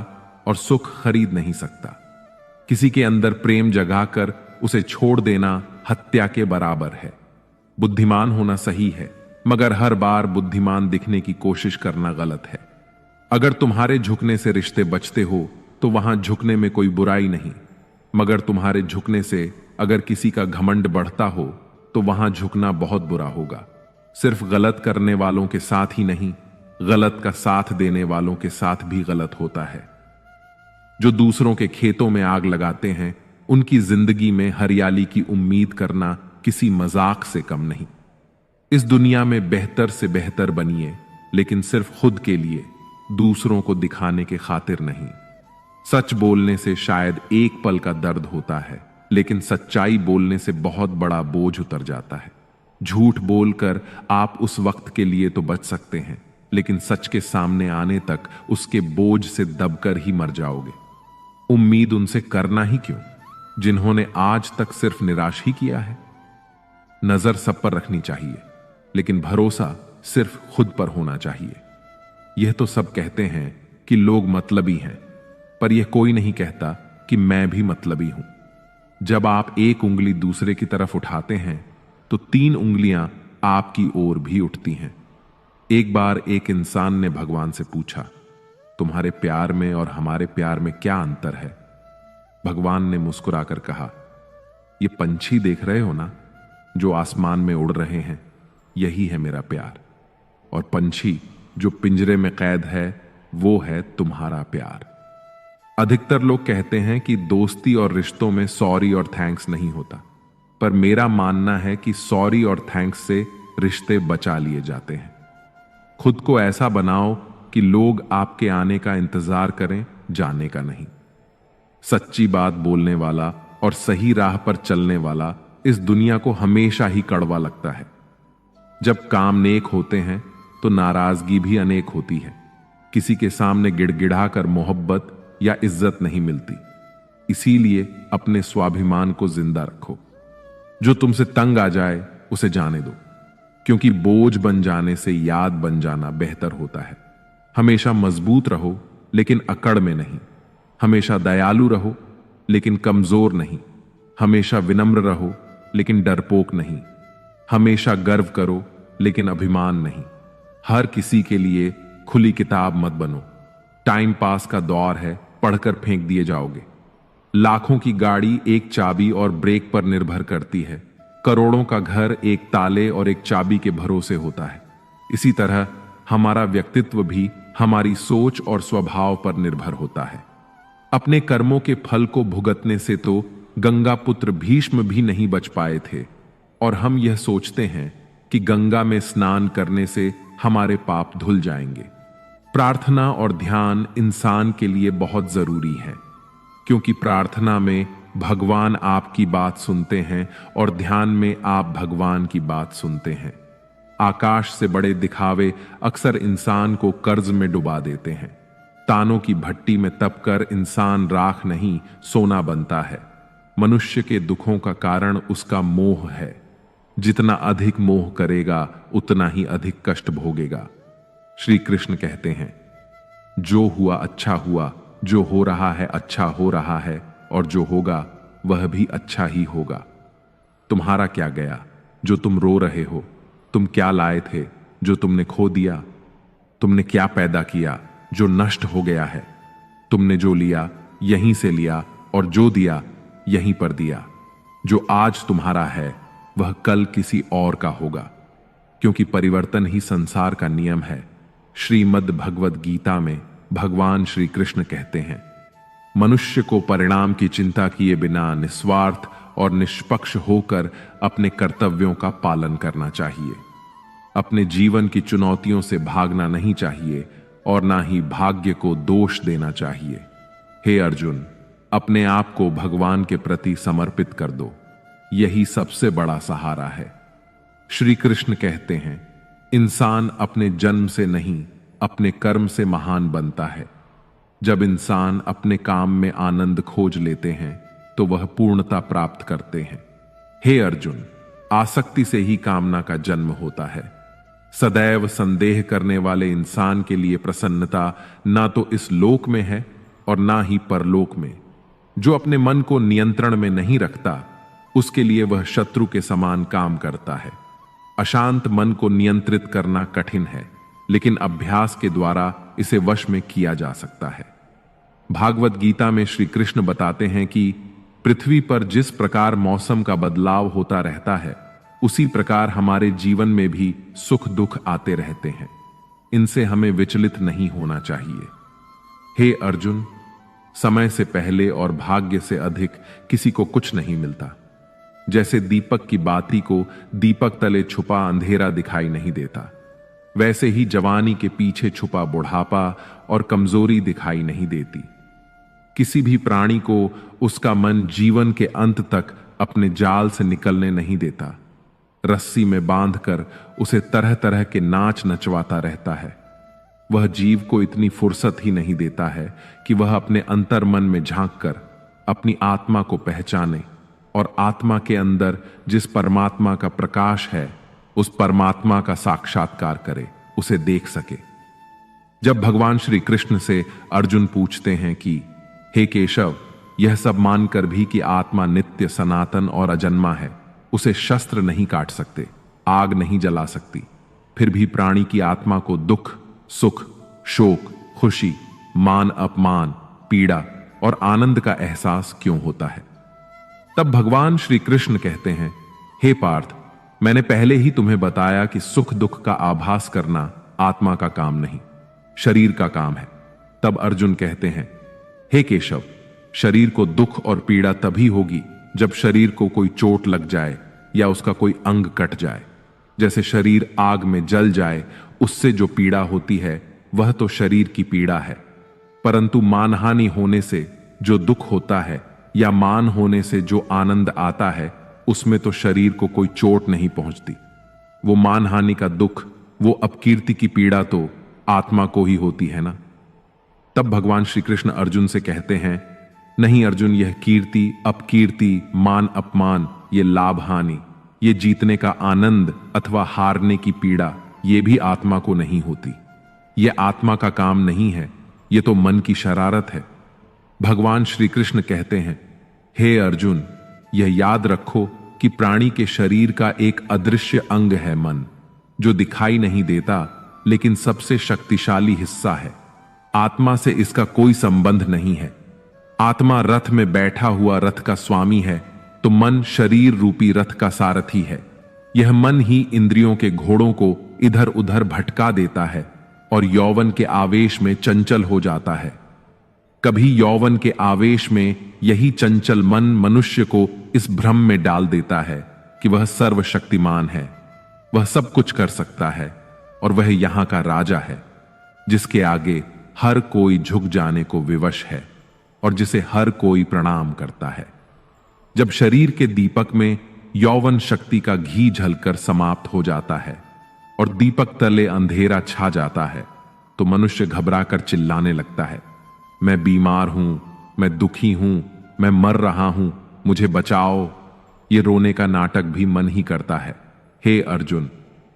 A: और सुख खरीद नहीं सकता। किसी के अंदर प्रेम जगाकर उसे छोड़ देना हत्या के बराबर है। बुद्धिमान होना सही है, मगर हर बार बुद्धिमान दिखने की कोशिश करना गलत है। अगर तुम्हारे झुकने से रिश्ते बचते हो तो वहां झुकने में कोई बुराई नहीं, मगर तुम्हारे झुकने से अगर किसी का घमंड बढ़ता हो तो वहां झुकना बहुत बुरा होगा। सिर्फ गलत करने वालों के साथ ही नहीं, गलत का साथ देने वालों के साथ भी गलत होता है। जो दूसरों के खेतों में आग लगाते हैं, उनकी जिंदगी में हरियाली की उम्मीद करना किसी मजाक से कम नहीं। इस दुनिया में बेहतर से बेहतर बनिए, लेकिन सिर्फ खुद के लिए, दूसरों को दिखाने के खातिर नहीं। सच बोलने से शायद एक पल का दर्द होता है, लेकिन सच्चाई बोलने से बहुत बड़ा बोझ उतर जाता है। झूठ बोलकर आप उस वक्त के लिए तो बच सकते हैं, लेकिन सच के सामने आने तक उसके बोझ से दबकर ही मर जाओगे। उम्मीद उनसे करना ही क्यों जिन्होंने आज तक सिर्फ निराश ही किया है। नजर सब पर रखनी चाहिए, लेकिन भरोसा सिर्फ खुद पर होना चाहिए। यह तो सब कहते हैं कि लोग मतलबी हैं, पर यह कोई नहीं कहता कि मैं भी मतलबी हूं। जब आप एक उंगली दूसरे की तरफ उठाते हैं तो 3 उंगलियां आपकी ओर भी उठती हैं। एक बार एक इंसान ने भगवान से पूछा, तुम्हारे प्यार में और हमारे प्यार में क्या अंतर है? भगवान ने मुस्कुराकर कहा, ये पंछी देख रहे हो ना, जो आसमान में उड़ रहे हैं, यही है मेरा प्यार। और पंछी जो पिंजरे में कैद है, वो है तुम्हारा प्यार। अधिकतर लोग कहते हैं कि दोस्ती और रिश्तों में सॉरी और थैंक्स नहीं होता, पर मेरा मानना है कि सॉरी और थैंक्स से रिश्ते बचा लिए जाते हैं। खुद को ऐसा बनाओ कि लोग आपके आने का इंतजार करें, जाने का नहीं। सच्ची बात बोलने वाला और सही राह पर चलने वाला इस दुनिया को हमेशा ही कड़वा लगता है। जब काम नेक होते हैं तो नाराजगी भी अनेक होती है। किसी के सामने गिड़गिड़ा कर मोहब्बत या इज्जत नहीं मिलती। इसीलिए अपने स्वाभिमान को जिंदा रखो। जो तुमसे तंग आ जाए उसे जाने दो, क्योंकि बोझ बन जाने से याद बन जाना बेहतर होता है। हमेशा मजबूत रहो, लेकिन अकड़ में नहीं। हमेशा दयालु रहो, लेकिन कमजोर नहीं। हमेशा विनम्र रहो, लेकिन डरपोक नहीं। हमेशा गर्व करो, लेकिन अभिमान नहीं। हर किसी के लिए खुली किताब मत बनो। टाइम पास का दौर है, पढ़कर फेंक दिए जाओगे। लाखों की गाड़ी एक चाबी और ब्रेक पर निर्भर करती है, करोड़ों का घर एक ताले और एक चाबी के भरोसे होता है। इसी तरह हमारा व्यक्तित्व भी हमारी सोच और स्वभाव पर निर्भर होता है। अपने कर्मों के फल को भुगतने से तो गंगा पुत्र भीष्म भी नहीं बच पाए थे, और हम यह सोचते हैं कि गंगा में स्नान करने से हमारे पाप धुल जाएंगे। प्रार्थना और ध्यान इंसान के लिए बहुत जरूरी है, क्योंकि प्रार्थना में भगवान आपकी बात सुनते हैं और ध्यान में आप भगवान की बात सुनते हैं। आकाश से बड़े दिखावे अक्सर इंसान को कर्ज में डुबा देते हैं। तानों की भट्टी में तपकर इंसान राख नहीं सोना बनता है। मनुष्य के दुखों का कारण उसका मोह है। जितना अधिक मोह करेगा उतना ही अधिक कष्ट भोगेगा। श्री कृष्ण कहते हैं, जो हुआ अच्छा हुआ, जो हो रहा है अच्छा हो रहा है, और जो होगा वह भी अच्छा ही होगा। तुम्हारा क्या गया जो तुम रो रहे हो? तुम क्या लाए थे जो तुमने खो दिया? तुमने क्या पैदा किया जो नष्ट हो गया है? तुमने जो लिया यहीं से लिया, और जो दिया यहीं पर दिया। जो आज तुम्हारा है वह कल किसी और का होगा, क्योंकि परिवर्तन ही संसार का नियम है। श्रीमद् भगवद गीता में भगवान श्री कृष्ण कहते हैं, मनुष्य को परिणाम की चिंता किए बिना निस्वार्थ और निष्पक्ष होकर अपने कर्तव्यों का पालन करना चाहिए। अपने जीवन की चुनौतियों से भागना नहीं चाहिए और ना ही भाग्य को दोष देना चाहिए। हे अर्जुन, अपने आप को भगवान के प्रति समर्पित कर दो, यही सबसे बड़ा सहारा है। श्री कृष्ण कहते हैं, इंसान अपने जन्म से नहीं अपने कर्म से महान बनता है। जब इंसान अपने काम में आनंद खोज लेते हैं तो वह पूर्णता प्राप्त करते हैं। हे अर्जुन, आसक्ति से ही कामना का जन्म होता है। सदैव संदेह करने वाले इंसान के लिए प्रसन्नता ना तो इस लोक में है और ना ही परलोक में। जो अपने मन को नियंत्रण में नहीं रखता, उसके लिए वह शत्रु के समान काम करता है। अशांत मन को नियंत्रित करना कठिन है, लेकिन अभ्यास के द्वारा इसे वश में किया जा सकता है। भागवत गीता में श्री कृष्ण बताते हैं कि पृथ्वी पर जिस प्रकार मौसम का बदलाव होता रहता है, उसी प्रकार हमारे जीवन में भी सुख दुख आते रहते हैं। इनसे हमें विचलित नहीं होना चाहिए। हे अर्जुन, समय से पहले और भाग्य से अधिक किसी को कुछ नहीं मिलता। जैसे दीपक की बाती को दीपक तले छुपा अंधेरा दिखाई नहीं देता, वैसे ही जवानी के पीछे छुपा बुढ़ापा और कमजोरी दिखाई नहीं देती। किसी भी प्राणी को उसका मन जीवन के अंत तक अपने जाल से निकलने नहीं देता। रस्सी में बांधकर उसे तरह तरह के नाच नचवाता रहता है। वह जीव को इतनी फुर्सत ही नहीं देता है कि वह अपने अंतर मन में झांक कर अपनी आत्मा को पहचाने और आत्मा के अंदर जिस परमात्मा का प्रकाश है, उस परमात्मा का साक्षात्कार करे, उसे देख सके। जब भगवान श्री कृष्ण से अर्जुन पूछते हैं कि हे केशव, यह सब मानकर भी कि आत्मा नित्य सनातन और अजन्मा है, उसे शस्त्र नहीं काट सकते, आग नहीं जला सकती, फिर भी प्राणी की आत्मा को दुख, सुख, शोक, खुशी, मान अपमान, पीड़ा और आनंद का एहसास क्यों होता है? तब भगवान श्री कृष्ण कहते हैं, हे पार्थ, मैंने पहले ही तुम्हें बताया कि सुख दुख का आभास करना आत्मा का काम नहीं, शरीर का काम है। तब अर्जुन कहते हैं, हे केशव, शरीर को दुख और पीड़ा तभी होगी जब शरीर को कोई चोट लग जाए या उसका कोई अंग कट जाए। जैसे शरीर आग में जल जाए, उससे जो पीड़ा होती है वह तो शरीर की पीड़ा है, परंतु मानहानि होने से जो दुख होता है या मान होने से जो आनंद आता है, उसमें तो शरीर को कोई चोट नहीं पहुंचती। वो मानहानि का दुख, वो अपकीर्ति की पीड़ा तो आत्मा को ही होती है ना। तब भगवान श्री कृष्ण अर्जुन से कहते हैं, नहीं अर्जुन, यह कीर्ति, अपकीर्ति, मान अपमान, ये लाभ हानि, ये जीतने का आनंद अथवा हारने की पीड़ा, ये भी आत्मा को नहीं होती। ये आत्मा का काम नहीं है, ये तो मन की शरारत है। भगवान श्री कृष्ण कहते हैं, हे अर्जुन, यह याद रखो कि प्राणी के शरीर का एक अदृश्य अंग है मन, जो दिखाई नहीं देता लेकिन सबसे शक्तिशाली हिस्सा है। आत्मा से इसका कोई संबंध नहीं है। आत्मा रथ में बैठा हुआ रथ का स्वामी है, तो मन शरीर रूपी रथ का सारथी है। यह मन ही इंद्रियों के घोड़ों को इधर उधर भटका देता है और यौवन के आवेश में चंचल हो जाता है। कभी यौवन के आवेश में यही चंचल मन मनुष्य को इस भ्रम में डाल देता है कि वह सर्वशक्तिमान है, वह सब कुछ कर सकता है और वह यहां का राजा है, जिसके आगे हर कोई झुक जाने को विवश है और जिसे हर कोई प्रणाम करता है। जब शरीर के दीपक में यौवन शक्ति का घी झलकर समाप्त हो जाता है और दीपक तले अंधेरा छा जाता है, तो मनुष्य घबराकर चिल्लाने लगता है, मैं बीमार हूं, मैं दुखी हूं, मैं मर रहा हूं, मुझे बचाओ। ये रोने का नाटक भी मन ही करता है। हे अर्जुन,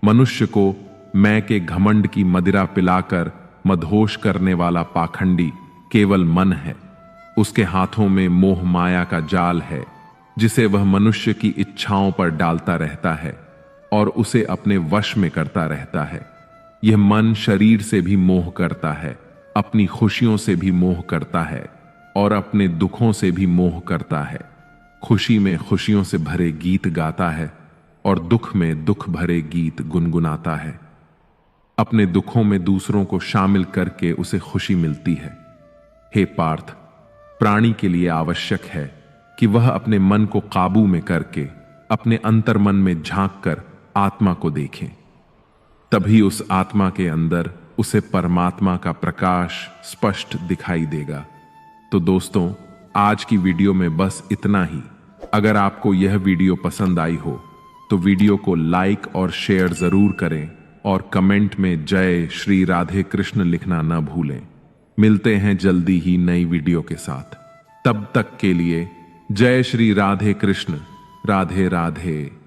A: मनुष्य को मैं के घमंड की मदिरा पिलाकर मदहोश करने वाला पाखंडी केवल मन है। उसके हाथों में मोह माया का जाल है, जिसे वह मनुष्य की इच्छाओं पर डालता रहता है और उसे अपने वश में करता रहता है। यह मन शरीर से भी मोह करता है, अपनी खुशियों से भी मोह करता है और अपने दुखों से भी मोह करता है। खुशी में खुशियों से भरे गीत गाता है और दुख में दुख भरे गीत गुनगुनाता है। अपने दुखों में दूसरों को शामिल करके उसे खुशी मिलती है। हे पार्थ, प्राणी के लिए आवश्यक है कि वह अपने मन को काबू में करके अपने अंतर्मन में झांक कर आत्मा को देखें। तभी उस आत्मा के अंदर उसे परमात्मा का प्रकाश स्पष्ट दिखाई देगा। तो दोस्तों, आज की वीडियो में बस इतना ही। अगर आपको यह वीडियो पसंद आई हो तो वीडियो को लाइक और शेयर जरूर करें और कमेंट में जय श्री राधे कृष्ण लिखना न भूलें। मिलते हैं जल्दी ही नई वीडियो के साथ। तब तक के लिए जय श्री राधे कृष्ण। राधे राधे।